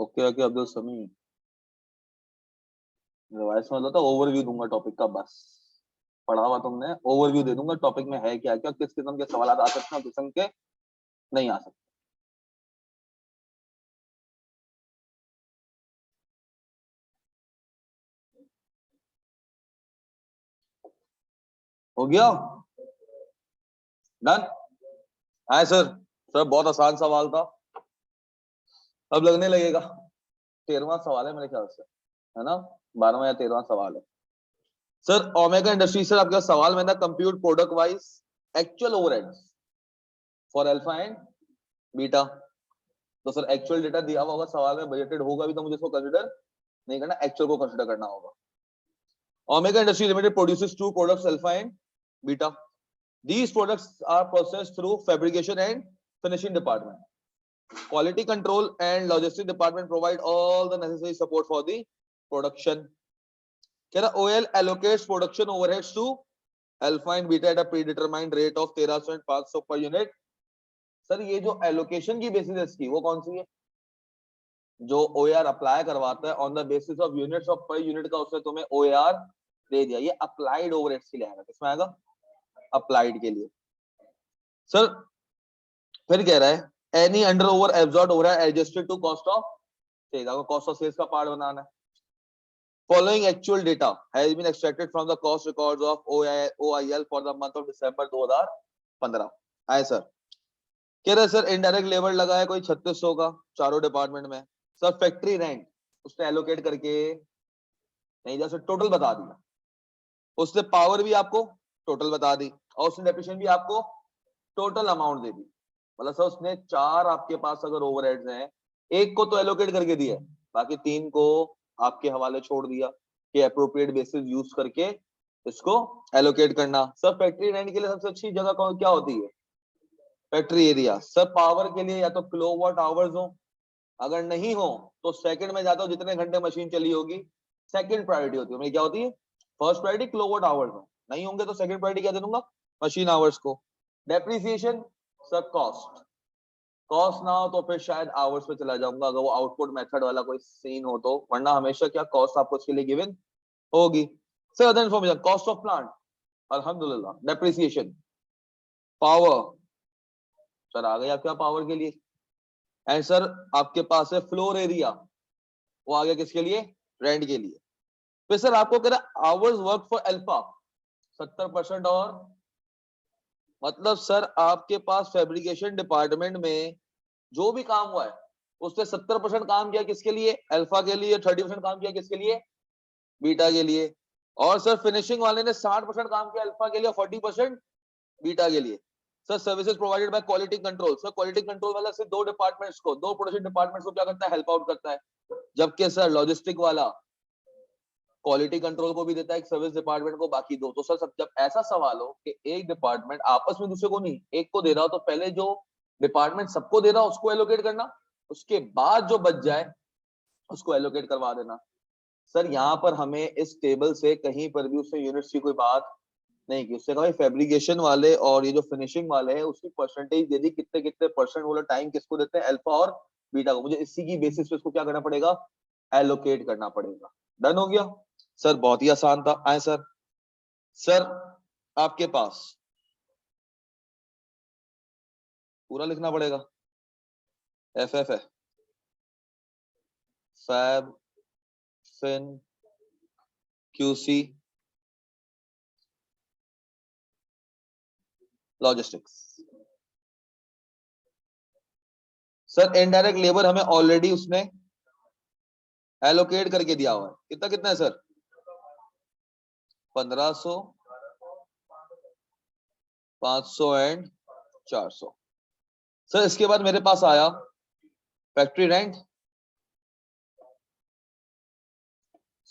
Okay okay Abdul समी, revise में होता ओवरव्यू दूंगा टॉपिक का, बस पढ़ा हुआ तुमने, ओवरव्यू दे दूंगा टॉपिक में है क्या क्या, किस किस्म के सवाल आ सकते हैं, किस्म के नहीं आ सकते। हो गया, डन। हाँ सर, सर बहुत आसान सवाल था, अब लगने लगेगा। 13वां सवाल है मेरे ख्याल से, है ना? 12वां या 13वां सवाल है। सर ओमेगा इंडस्ट्री सर आपका सवाल में था, compute product wise actual overheads for alpha and beta. तो सर एक्चुअल डेटा दिया हुआ होगा सवाल में, बजटेड होगा भी तो मुझे इसको कंसिडर नहीं करना, एक्चुअल को कंसिडर करना होगा। Omega industry limited produces two products alpha and beta. These products are processed through fabrication and finishing department. Quality control and logistics department provide all the necessary support for the production. Can OL allocates production overheads to alpha and beta at a predetermined rate of 13,500 per unit? Sir ये जो allocation की basis है इसकी, वो कौन सी है? जो OAR apply करवाता है on the basis of units of per unit का, उसने तुम्हें OAR दे दिया। ये अप्लाइड ओवरहेड्स के लिए आएगा, किसमें आएगा? अप्लाइड के लिए। सर फिर कह रहा है एनी अंडर ओवर एब्जॉर्ब हो रहा है adjusted to cost of sales, आपको कॉस्ट ऑफ सेल्स का पार्ट बनाना है। Following actual data has been extracted from the cost records of OIL for the month of December 2015। आए सर, कह रहे सर इनडायरेक्ट लेबर लगा है कोई 3600 का चारों डिपार्टमेंट में। सर फैक्ट्री रेंट उसने एलोकेट करके नहीं दिया, सर टोटल बता दिया। उसने पावर भी आपको टोटल बता दी, और उसने डेप्रिसिएशन भी आपको टोटल अमाउंट दे दी। मतलब सर उसने चार आपके पास अगर ओवरहेड्स हैं, एक को तो एलोकेट करके दिया, बाकी तीन को आपके हवाले छोड़ दिया कि अप्रोप्रिएट बेसिस यूज करके इसको एलोकेट करना। सर फैक्ट्री रेंट के लिए सबसे अच्छी जगह कौन क्या होती है? Factory area. सर पावर के लिए या तो किलोवाट आवर्स हो, अगर नहीं हो तो सेकंड में जाता हो जितने घंटे मशीन चली होगी, सेकंड प्रायोरिटी होती है। मेरी क्या होती है? फर्स्ट प्रायोरिटी किलोवाट आवर्स हो, नहीं होंगे तो सेकंड प्रायोरिटी क्या दे दूंगा? मशीन आवर्स को। डेप्रिसिएशन सर कॉस्ट, कॉस्ट ना हो तो फिर शायद आवर्स पे चला जाऊंगा अगर वो आउटपुट मेथड वाला कोई सीन हो तो, वरना हमेशा क्या कॉस्ट आपको उसके लिए गिवन होगी। Sir other information cost of plant अल्हम्दुलिल्लाह। डेप्रिसिएशन पावर, सर आ गया क्या पावर के लिए? एंड सर आपके पास है फ्लोर एरिया, वो आ गया किसके लिए? रेंट के लिए। फिर सर आपको कह रहा आवर्स वर्क फॉर अल्फा 70%, और मतलब सर आपके पास फैब्रिकेशन डिपार्टमेंट में जो भी काम हुआ है उसने 70% काम किया किसके लिए? अल्फा के लिए। 30% काम किया किसके लिए? बीटा के लिए। और सर फिनिशिंग वाले ने 60% काम किया अल्फा के लिए और 40% बीटा के लिए। Sir services provided by quality control, sir quality control वाला सिर्फ दो डिपार्टमेंट्स को, दो प्रोडक्शन डिपार्टमेंट्स को क्या करता है? हेल्प आउट करता है। जबकि सर लॉजिस्टिक वाला क्वालिटी कंट्रोल को भी देता है, एक सर्विस डिपार्टमेंट को बाकी दो। तो सर सब जब ऐसा सवाल हो कि एक डिपार्टमेंट आपस में दूसरे को नहीं, एक को दे रहा हो, तो पहले जो डिपार्टमेंट सबको दे रहा हो उसको एलोकेट करना, उसके बाद जो बच जाए उसको एलोकेट करवा देना। सर यहाँ पर हमें इस टेबल से कहीं पर भी उसने यूनिट्स की कोई बात नहीं की। उससे कहा फैब्रिकेशन वाले और ये जो फिनिशिंग वाले हैं उसकी परसेंटेज दे दी, कितने कितने परसेंट वाला टाइम किसको देते हैं? अल्फा और बीटा को। मुझे इसी की बेसिस पे इसको क्या करना पड़ेगा? एलोकेट करना पड़ेगा। डन हो गया सर, बहुत ही आसान था। आए सर, सर आपके पास पूरा लिखना पड़ेगा। FF है, fab fin QC logistics. Sir indirect labour हमें ऑलरेडी उसने एलोकेट करके दिया हुआ है, कितना कितना है सर? 1500, 500 एंड 400। सर इसके बाद मेरे पास आया फैक्ट्री रेंट।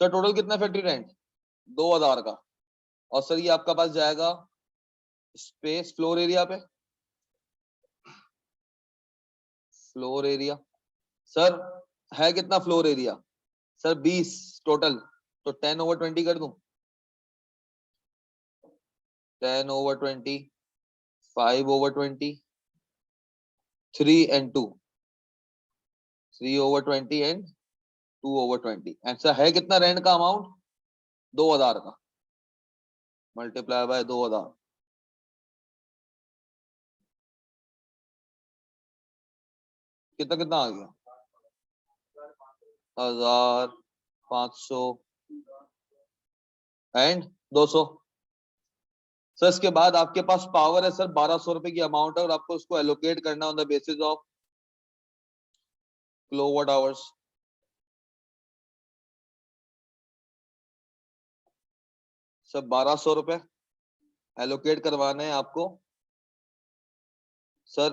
सर टोटल कितना फैक्ट्री रेंट? 2000 का। और सर ये आपका पास जाएगा स्पेस फ्लोर एरिया पे, फ्लोर एरिया। सर है कितना फ्लोर एरिया? सर 20 टोटल, तो 10/20 कर दूं? 10/20, 5/20, 3 and 2, 3/20 एंड 2/20 ऐसा है। कितना रेंट का अमाउंट? 2000 का, मल्टीप्लाई बाय 2000, कितना कितना आ गया? 1500 एंड 200। सर इसके बाद आपके पास पावर है सर 1200 रुपए की अमाउंट है, और आपको उसको एलोकेट करना on the basis of kilowatt hours. Sir 1200 रुपए एलोकेट करवाने हैं आपको sir.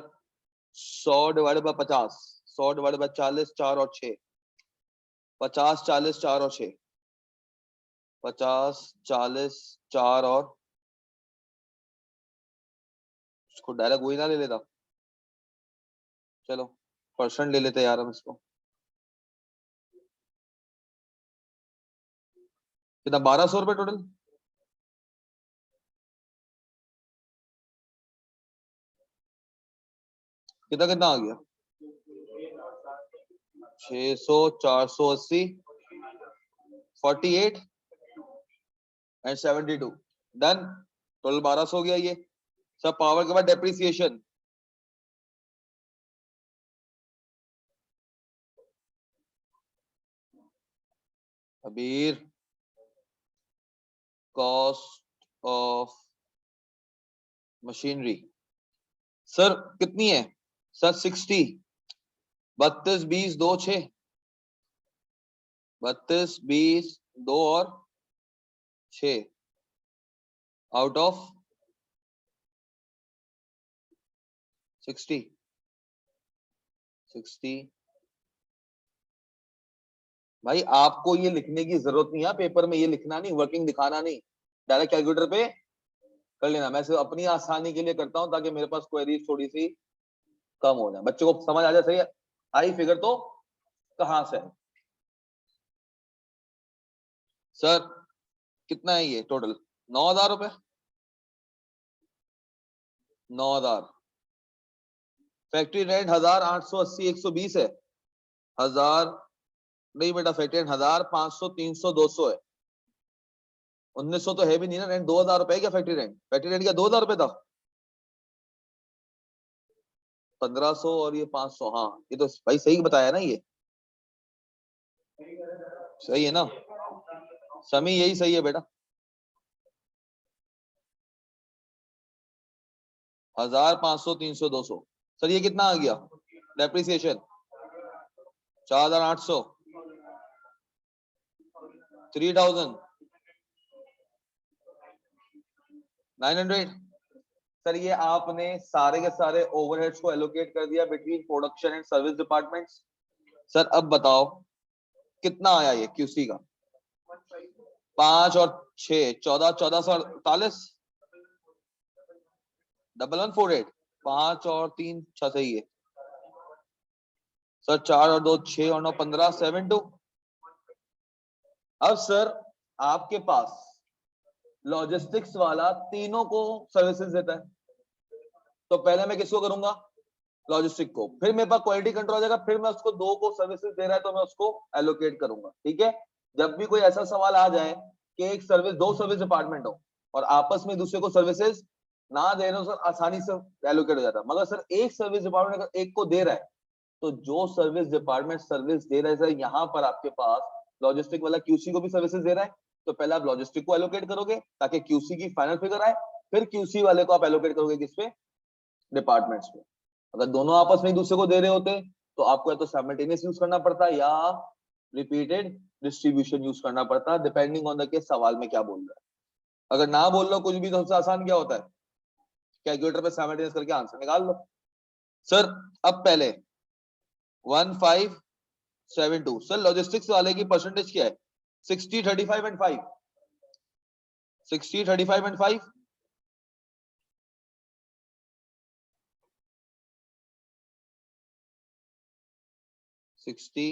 100 divided by 50, 100 divided by 40, 4 और 6, 50, 40, 4 और 6, 50, 40, 4 और, उसको डायरेक्ट वही ना ले लेता, चलो परसेंट ले लेते यार हम इसको। कितना? 1200 रुपए टोटल। कितना कितना आ गया? 600, 480, 48 एंड 72, डन। टोटल 1200 हो गया ये सब। पावर के बाद डेप्रिसिएशन, अबीर, कॉस्ट ऑफ मशीनरी सर कितनी है? सर 60, 32, 20, 2, 6, 32, 20, 2 और 6 आउट ऑफ 60, 60। भाई आपको ये लिखने की जरूरत नहीं है पेपर में, ये लिखना नहीं, वर्किंग दिखाना नहीं, डायरेक्ट कैलकुलेटर पे कर लेना। मैं सिर्फ अपनी आसानी के लिए करता हूं ताकि मेरे पास क्वेरी थोड़ी सी कम हो जाए, बच्चों को समझ आ जाए सही है। आई फिगर तो कहां से है? सर कितना है ये टोटल? 9000 रुपए। 9000। फैक्ट्री रेंट 1880, 120 है। 1000 नहीं बेटा, फैक्ट्री रेंट 1000, 500, 300, 200 है। 1900 तो है भी नहीं ना रेंट। 2000 रुपए क्या फैक्ट्री रेंट? फैक्ट्री रेंट क्या 2000 रुपए था? 1500 और ये 500। हाँ ये तो भाई सही बताया ना, ये सही है ना समी? यही सही है बेटा। 1000, 500, 300, 200। सर ये कितना आ गया डेप्रिसिएशन? 4800, 3900। सर ये आपने सारे के सारे ओवरहेड्स को एलोकेट कर दिया between production and service departments. Sir अब बताओ कितना आया ये क्यूसी का? 5 और 6, 14, 1448, 1148। 5 और 3 6 सही है सर। 4 और 2 6 और 9 15, 72। अब सर आपके पास लॉजिस्टिक्स वाला तीनों को सर्विसेज देता है, तो पहले मैं किसको करूंगा? लॉजिस्टिक को। फिर मेरे पास क्वालिटी कंट्रोल आ जाएगा, फिर मैं उसको दो को सर्विसेज दे रहा है तो मैं उसको एलोकेट करूंगा। ठीक है। जब भी कोई ऐसा सवाल आ जाए कि एक सर्विस, दो सर्विस डिपार्टमेंट हो और आपस में दूसरे को सर्विसेज ना दे रहे हो सर, आसानी से एलोकेट हो जाता है। मगर सर एक सर्विस डिपार्टमेंट अगर एक को दे रहा है, तो जो सर्विस डिपार्टमेंट सर्विस दे रहा है सर, यहाँ पर आपके पास लॉजिस्टिक वाला क्यूसी को भी सर्विसेज दे रहा है, तो पहले आप लॉजिस्टिक को एलोकेट करोगे ताकि क्यूसी की फाइनल फिगर आए, फिर क्यूसी वाले को आप एलोकेट करोगे किस पे? डिपार्टमेंट्स पे। अगर दोनों आपस में एक दूसरे को दे रहे होते तो आपको या तो साइमल्टेनियस यूज करना पड़ता या रिपीटेड डिस्ट्रीब्यूशन यूज करना पड़ता, डिपेंडिंग ऑन द केस सवाल में क्या बोल रहा है। अगर ना बोल लो कुछ भी तो सबसे आसान क्या होता है? कैलकुलेटर पे साइमल्टेनियस करके आंसर निकाल लो। सर अब पहले 1572। सर लॉजिस्टिक्स वाले की परसेंटेज क्या है? 60, 35 एंड 5। 60, 35 एंड 5। 60,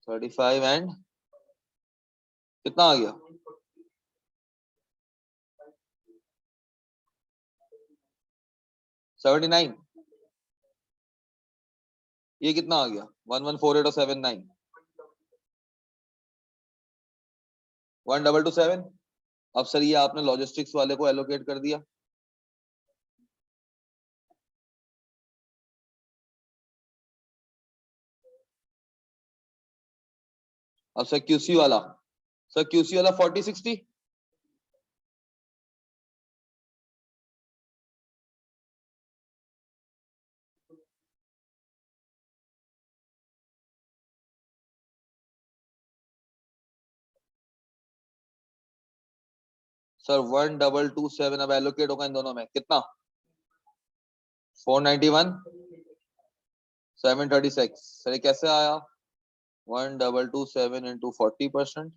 35 एंड कितना आ गया? 79। ये कितना आ गया 1148 और 79 1227। अब सर ये आपने लॉजिस्टिक्स वाले को एलोकेट कर दिया, अब सर क्यूसी वाला, सर क्यूसी वाला 4060, सर 1227 अब एलोकेट होगा इन दोनों में कितना 491 736। सर ये कैसे आया 1227 इंटू 40%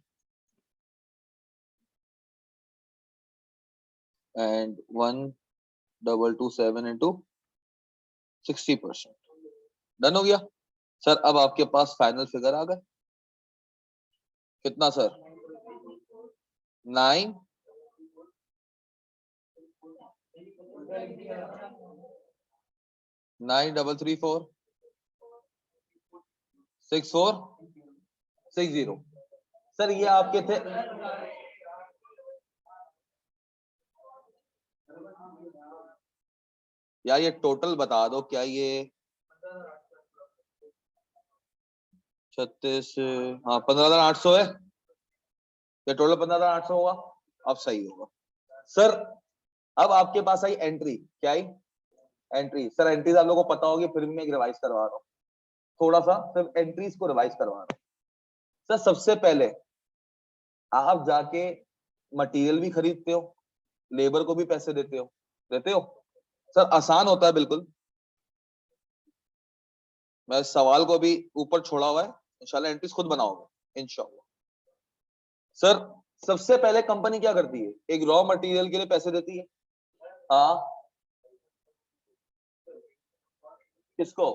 एंड 1227 इंटू 60%। डन हो गया सर। अब आपके पास फाइनल फिगर आ गए कितना सर 9 9334 6460। सर ये आपके थे यार, ये टोटल बता दो क्या ये 36, हाँ 15,800 है, ये टोटल 15,800 होगा। अब सही होगा सर। अब आपके पास आई एंट्री, क्या आई एंट्री। सर एंट्रीज आप लोगों को पता होगी, फिर भी मैं एक रिवाइज करवा रहा हूँ थोड़ा सा, सिर्फ एंट्रीज को रिवाइज करवा रहा हूँ। सर सबसे पहले आप जाके मटेरियल भी खरीदते हो, लेबर को भी पैसे देते हो सर, आसान होता है बिल्कुल। मैं सवाल को भी ऊपर छोड़ा हुआ है, इंशाल्लाह एंट्रीज खुद बनाओगे इंशाल्लाह। सर सबसे पहले कंपनी क्या करती है, एक रॉ मटेरियल के लिए पैसे देती है। हाँ किसको,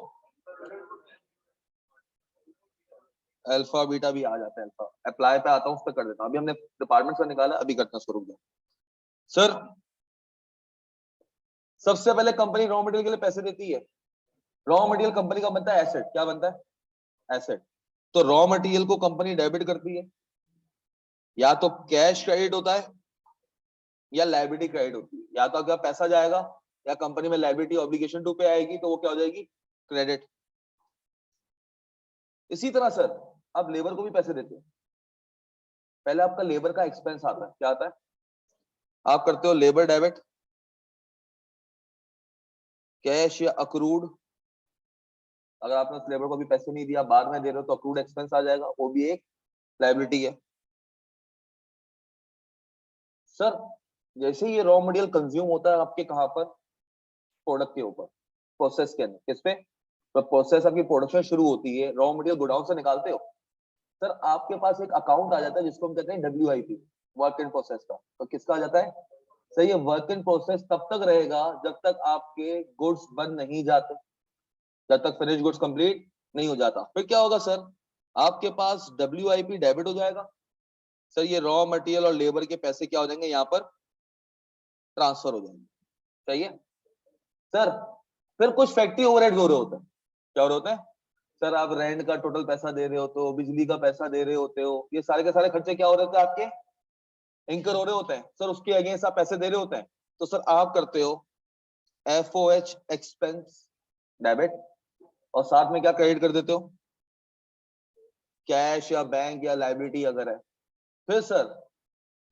अल्फा बीटा भी आ जाता है, अल्फा अप्लाई पे आता हूँ, उस पर कर देता हूँ। अभी हमने डिपार्टमेंट से निकाला, अभी करते हैं उसको, रुक जाओ सर। सबसे पहले कंपनी रॉ मटेरियल के लिए पैसे देती है। रॉ मटेरियल कंपनी का बनता है एसेट, क्या बनता है एसेट। तो रॉ मटेरियल को कंपनी डेबिट करती है, या तो कैश क्रेडिट होता है या लायबिलिटी क्रेडिट होती है। या तो अगर पैसा जाएगा या कंपनी में लायबिलिटी ऑब्लिगेशन टू पे आएगी तो वो क्या हो जाएगी क्रेडिट। इसी तरह सर आप लेबर को भी पैसे देते हो। पहले आपका लेबर का एक्सपेंस आता है, क्या आता है, आप करते हो लेबर डेबिट, कैश या अक्रूड। अगर आपने उस लेबर को भी पैसे नहीं दिया, बाद में दे रहे हो, तो अक्रूड एक्सपेंस आ जाएगा, वो भी एक लायबिलिटी है। सर जैसे ये रॉ मटेरियल कंज्यूम होता है आपके कहां पर, प्रोडक्ट के ऊपर, प्रोसेस के अंदर, किस पे, तो प्रोसेस आपकी प्रोडक्शन शुरू होती है, रॉ मटेरियल गोडाउन से निकालते हो। सर आपके पास एक अकाउंट आ जाता है जिसको हम कहते हैं WIP, वर्क इन प्रोसेस का। तो किसका आ जाता है, सही है, वर्क इन प्रोसेस तब तक रहेगा जब तक आपके गुड्स बन नहीं जाते, जब तक फिनिश गुड्स कंप्लीट नहीं हो जाता। फिर क्या होगा सर, आपके पास WIP डेबिट हो जाएगा। सर ये रॉ मटेरियल और लेबर के पैसे क्या हो जाएंगे, यहाँ पर ट्रांसफर हो जाएंगे, सही है सर। फिर कुछ फैक्ट्री ओवरहेड्स हो रहे होते हैं, क्या हो रहे होते हैं सर, आप रेंट का टोटल पैसा दे रहे होते हो, बिजली का पैसा दे रहे होते हो, ये सारे के सारे खर्चे क्या हो रहे होते हैं आपके, इंकर हो रहे होते हैं सर, उसके अगेंस्ट आप पैसे दे रहे होते हैं। तो सर आप करते हो FOH एक्सपेंस डेबिट, और साथ में क्या क्रेडिट कर देते हो, कैश या बैंक या लाइबिलिटी अगर है। फिर सर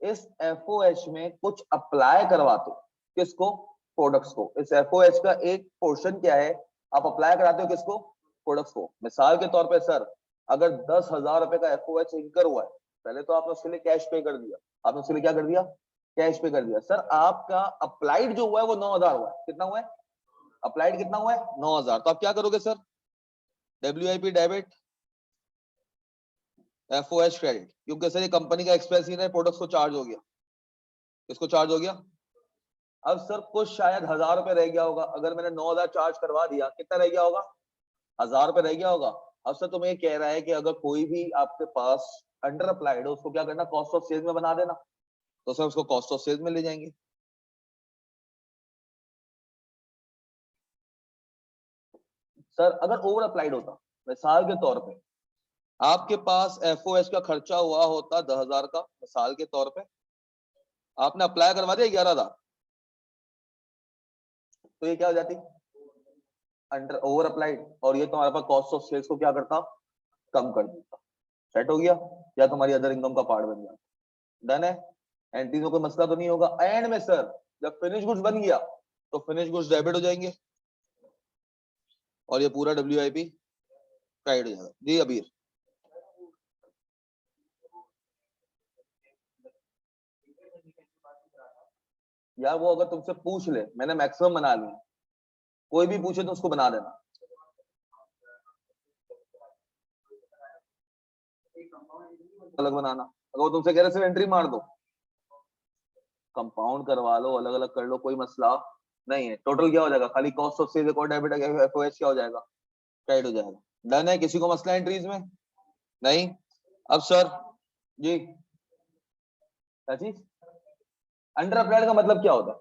इस FOH में कुछ अप्लाई करवाते हो, किसको, प्रोडक्ट्स को। इस FOH का एक पोर्शन क्या है, आप अप्लाई कराते हो किसको, प्रोडक्ट्स को। मिसाल के तौर पे सर अगर 10,000 रुपए का FOH इंकर हुआ है, पहले तो आपने उसके लिए कैश पे कर दिया, आपने उसके लिए क्या कर दिया, कैश पे कर दिया। सर आपका अप्लाइड जो हुआ है वो 9,000 हुआ है, कितना हुआ है अप्लाइड, कितना हुआ है 9,000। तो आप क्या करोगे sir, WIP debit, FOH credit, क्योंकि सर ये कंपनी का एक्सपेंस ही नहीं, प्रोडक्ट्स को चार्ज हो गया, किसको चार्ज हो गया। अब सर कुछ शायद 1,000 रुपए रह गया होगा, अगर मैंने 9,000 चार्ज करवा दिया, कितना रह गया होगा, 1,000 रुपए रह गया होगा। अब सर तुम्हें ये कह रहा है कि अगर कोई भी आपके पास अंडर अप्लाइड हो, उसको क्या करना, कॉस्ट ऑफ सेल्स में बना देना। तो सर उसको कॉस्ट ऑफ सेल्स में ले जाएंगे। सर अगर ओवर अप्लाइड होता, मिसाल के तौर पे आपके पास एफओएस का खर्चा हुआ होता 10,000 का, मिसाल के तौर पे आपने अप्लाई करवा दिया 11,000, तो ये क्या हो जाती, अंडर ओवर अप्लाइड, और ये तुम्हारे पास कॉस्ट ऑफ सेल्स को क्या करता, कम कर देता। सेट हो गया, या तुम्हारी अदर इनकम का पार्ट बन गया। डन है, एंट्रीज में कोई मसला तो नहीं होगा। एंड में सर जब फिनिश गुड्स बन गया तो फिनिश गुड्स डेबिट हो जाएंगे और ये पूरा WIP क्रेडिट हो जाएगा। जी अबीर, यार वो अगर तुमसे पूछ ले, मैंने मैक्सिमम बना लिया, कोई भी पूछे तो उसको बना देना। अलग बनाना, अगर वो तुमसे कह रहे सिर्फ एंट्री मार दो, कंपाउंड करवा लो, अलग अलग कर लो, कोई मसला नहीं है। टोटल क्या हो जाएगा, खाली कॉस्ट ऑफ सेल्स और डेबिट एफओएस क्या हो जाएगा, क्रेडिट हो जाएगा। डन है, किसी को मसला एंट्रीज में नहीं। अब सर जी क्या चीज, अंडर अप्लाइड का मतलब क्या होता है,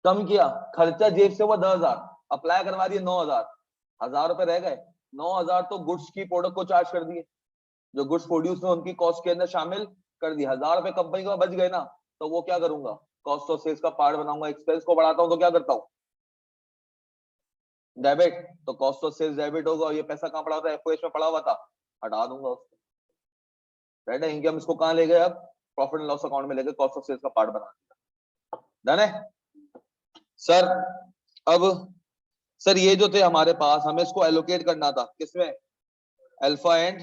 कम किया खर्चा, जेब से हुआ 10,000, अप्लाई करवा दिए 9,000, 1,000 रुपए रह गए, 9,000 तो गुड्स की प्रोडक्ट को चार्ज कर दिए, जो गुड्स प्रोड्यूस में उनकी कॉस्ट के अंदर शामिल कर दिया। 1,000 रुपए कंपनी को बच गए ना, तो वो क्या करूंगा, कॉस्ट ऑफ सेल्स का पार्ट बनाऊंगा। एक्सपेंस को बढ़ाता हूं तो क्या करता हूं, डेबिट, तो कॉस्ट ऑफ सेल्स डेबिट होगा, और ये पैसा कहां पड़ा था, एफओएस में पड़ा हुआ था, हटा दूंगा उसको। राइट है, इनकम इसको कहां ले गए, अब प्रॉफिट एंड लॉस अकाउंट में लेके कॉस्ट ऑफ सेल्स का पार्ट बना दिया। डन है सर। अब सर ये जो थे हमारे पास, हमें इसको एलोकेट करना था किसमें, alpha and,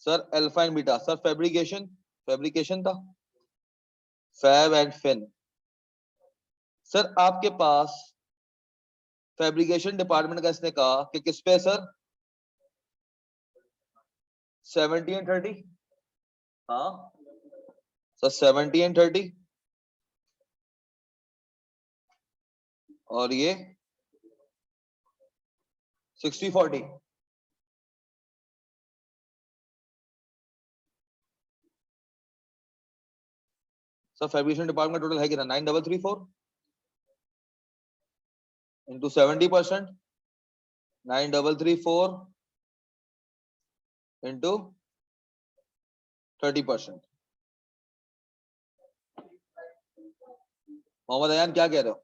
sir alpha and beta. Sir fabrication, fabrication था, फैब एंड फिन। सर आपके पास फैब्रिकेशन डिपार्टमेंट का इसने कहा कि किस पे सर, 70 एंड 30, हाँ सर 70 एंड 30, और ये 60-40। सर फैब्रिकेशन डिपार्टमेंट टोटल है कितना, 9,334 इंटू 70%, 9,334 इंटू 30%। मोहम्मद अयान क्या कह रहे हो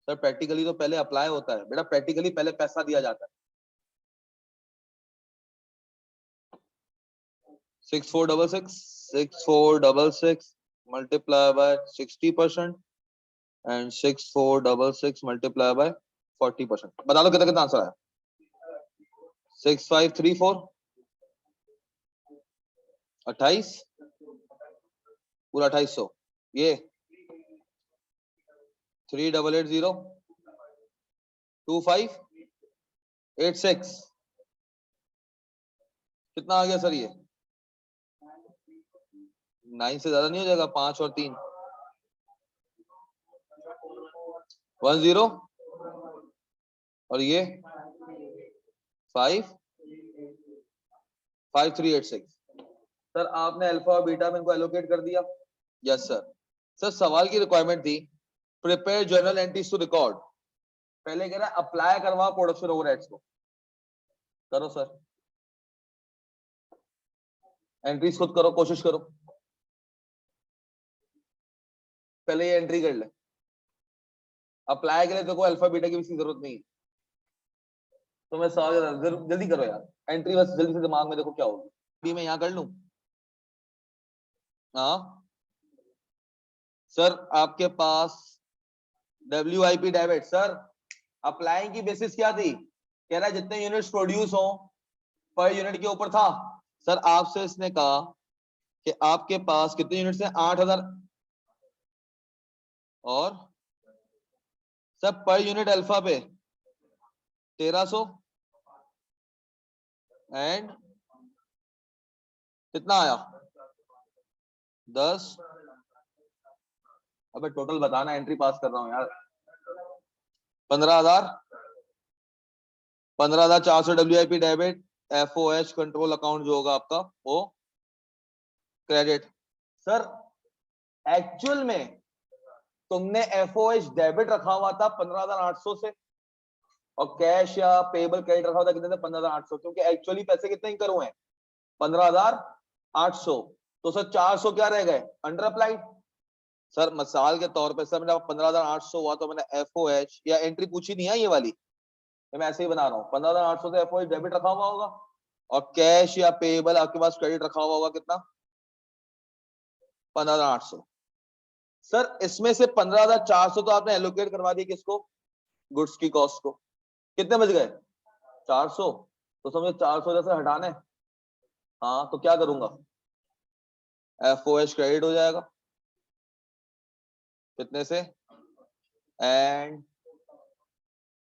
सर, प्रैक्टिकली तो पहले अप्लाई होता है बेटा, प्रैक्टिकली पहले पैसा दिया जाता है। 6466 multiply by 60% and 6466 multiply by 40%। बता दो कितना कितना आंसर आया, 6534, 28, पूरा 2800, ये 38802586, कितना आ गया सर, ये 9 से ज्यादा नहीं हो जाएगा, 5 और 3 10, और ये 5386। सर आपने अल्फा और बीटा में इनको एलोकेट कर दिया। Yes sir. सर सवाल की रिक्वायरमेंट थी, prepare journal entries to record. पहले कह रहा है अप्लाई करवा प्रोडक्शन ओवरहेड्स को, करो सर, एंट्रीज खुद करो, कोशिश करो, पहले ये एंट्री कर ले। अप्लाई के लिए तो कोई अल्फा बीटा की भी जरूरत नहीं है, तो मैं सवाल जल्दी करो यार, एंट्री बस जल्दी से दिमाग में देखो क्या होगी। भी मैं यहाँ कर लूं, हाँ सर आपके पास WIP डेबिट। सर अप्लाई की बेसिस क्या थी, कह रहा है जितने यूनिट्स प्रोड्यूस हो पर यूनिट के ऊपर था। सर आपसे इसने कहा कि आपके पास कितने यूनिट्स हैं, 8,000, और सर पर यूनिट अल्फा पे 1,300 एंड कितना आया 10। अबे टोटल बताना, एंट्री पास कर रहा हूँ यार। 15,000, 15,400 WIP debit, FOH control account जो होगा आपका वो क्रेडिट, सर एक्चुअल में तुमने एफओएच डेबिट रखा हुआ था 15,800 से और कैश या पेबल क्रेडिट रखा हुआ था कितने से 15,800, क्योंकि एक्चुअली पैसे कितने इंकर हुए हैं 15,800, तो सर 400 क्या रह गए अंडर अप्लाइड। सर मिसाल के तौर पे सर मेरा 15,800 हुआ तो मैंने एफओएच या एंट्री पूछी नहीं है ये वाली, मैं ऐसे ही बना रहा हूँ 15,800 से एफओएच डेबिट रखा हुआ होगा और कैश या पेबल आपके पास क्रेडिट रखा हुआ होगा कितना 15,800। सर इसमें से 15,400 तो आपने एलोकेट करवा दी किसको गुड्स की कॉस्ट को, कितने बच गए 400, तो समझो 400 जैसे हटाने, हाँ तो क्या करूंगा एफओएच क्रेडिट हो जाएगा कितने से and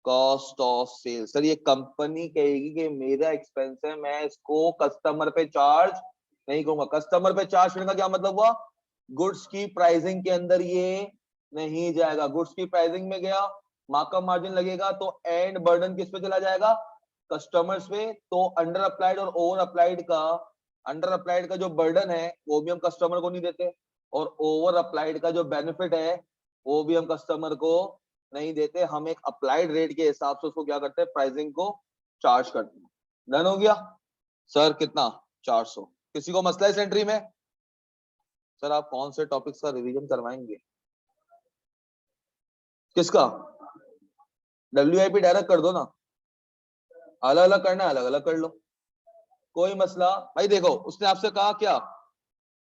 cost of sale. Sir ये कंपनी कहेगी कि मेरा एक्सपेंस है मैं इसको कस्टमर पे चार्ज नहीं करूंगा। कस्टमर पे चार्ज करने का क्या मतलब हुआ गुड्स की प्राइसिंग के अंदर ये नहीं जाएगा, गुड्स की प्राइसिंग में गया मार्कअप मार्जिन लगेगा तो एंड बर्डन किस पे चला जाएगा कस्टमर्स पे। तो अंडर अप्लाइड और ओवर अप्लाइड का, अंडर अप्लाइड का जो बर्डन है वो भी हम कस्टमर को नहीं देते और ओवर अप्लाइड का जो बेनिफिट है वो भी हम कस्टमर को नहीं देते, हम एक अप्लाइड रेट के हिसाब से उसको क्या करते हैं प्राइसिंग को चार्ज करते हैं। डन हो गया सर कितना 400। किसी को मसला इस एंट्री में? सर आप कौन से टॉपिक्स का रिवीजन करवाएंगे? किसका? WIP डायरेक्ट कर दो ना, अलग अलग करना है अलग अलग कर लो, कोई मसला भाई। देखो उसने आपसे कहा क्या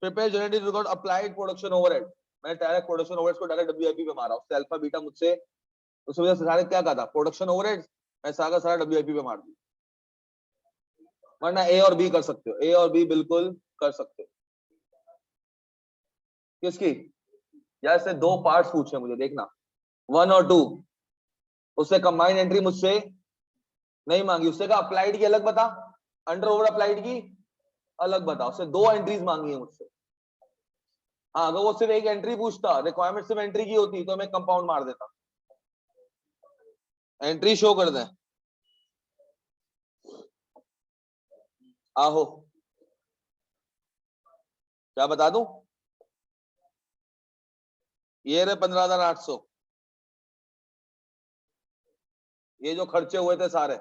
prepare generative record applied production overhead, मैंने डायरेक्ट प्रोडक्शन ओवरहेड को डायरेक्ट WIP पे मारा, उससे अल्फा बीटा मुझसे उस वजह से सारे क्या कहा था प्रोडक्शन ओवरहेड, मैं सारा सारा WIP पे मार दिया। वरना ए और बी कर सकते हो, ए और बी बिल्कुल कर सकते हो। किसकी? यार से दो पार्ट्स पूछे मुझे, देखना 1 और 2, उससे कंबाइंड एंट्री मुझसे नहीं मांगी, उससे कहा अप्लाइड की अलग बता अंडर ओवर अप्लाइड की अलग बता, उससे दो एंट्रीज मांगी है मुझसे। हाँ अगर वो सिर्फ एक एंट्री पूछता, रिक्वायरमेंट सिर्फ एंट्री की होती तो मैं कंपाउंड मार देता, एंट्री शो कर दें। आहो क्या बता दूं, ये रहे 15,800, ये जो खर्चे हुए थे सारे।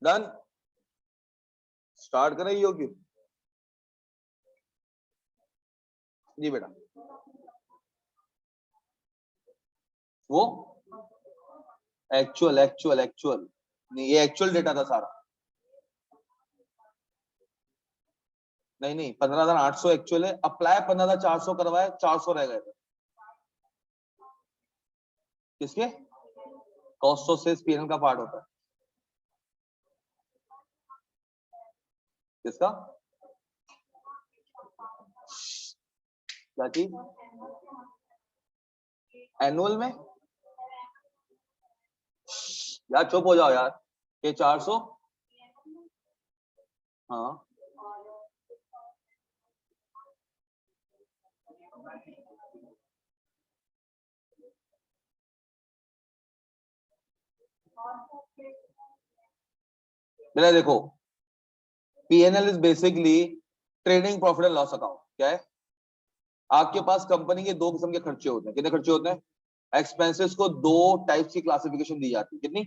डन, स्टार्ट करें यो क्यों जी बेटा, वो एक्चुअल एक्चुअल एक्चुअल नहीं, ये एक्चुअल डेटा था सारा। नहीं नहीं 15,800 एक्चुअल है, अप्लाई 15,400 करवाए 400 रह गए थे किसके कॉस्ट ऑफ सेल्स पीएनएल का पार्ट होता है किसका क्या चीज एनुअल में। यार चुप हो जाओ यार, ये 400 हाँ मेरा देखो PNL is basically trading profit and loss account. क्या है आपके पास कंपनी के दो किस्म के खर्चे होते हैं, कितने खर्चे होते हैं एक्सपेंसेस को दो टाइप्स की क्लासिफिकेशन दी जाती है, कितनी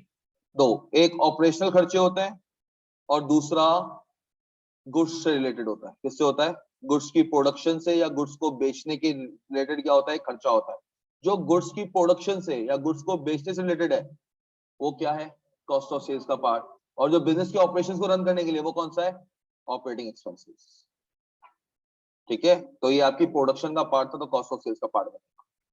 दो, एक ऑपरेशनल खर्चे होते हैं और दूसरा गुड्स से रिलेटेड होता है। किससे होता है गुड्स की प्रोडक्शन से या गुड्स को बेचने के रिलेटेड क्या होता है खर्चा होता है। जो गुड्स की प्रोडक्शन से या गुड्स को बेचने से रिलेटेड है वो क्या है कॉस्ट ऑफ सेल्स का पार्ट, और जो बिजनेस के ऑपरेशंस को रन करने के लिए वो कौन सा है ऑपरेटिंग एक्सपेंसेस। ठीक है तो ये आपकी प्रोडक्शन का पार्ट था तो कॉस्ट ऑफ सेल्स का पार्ट बना।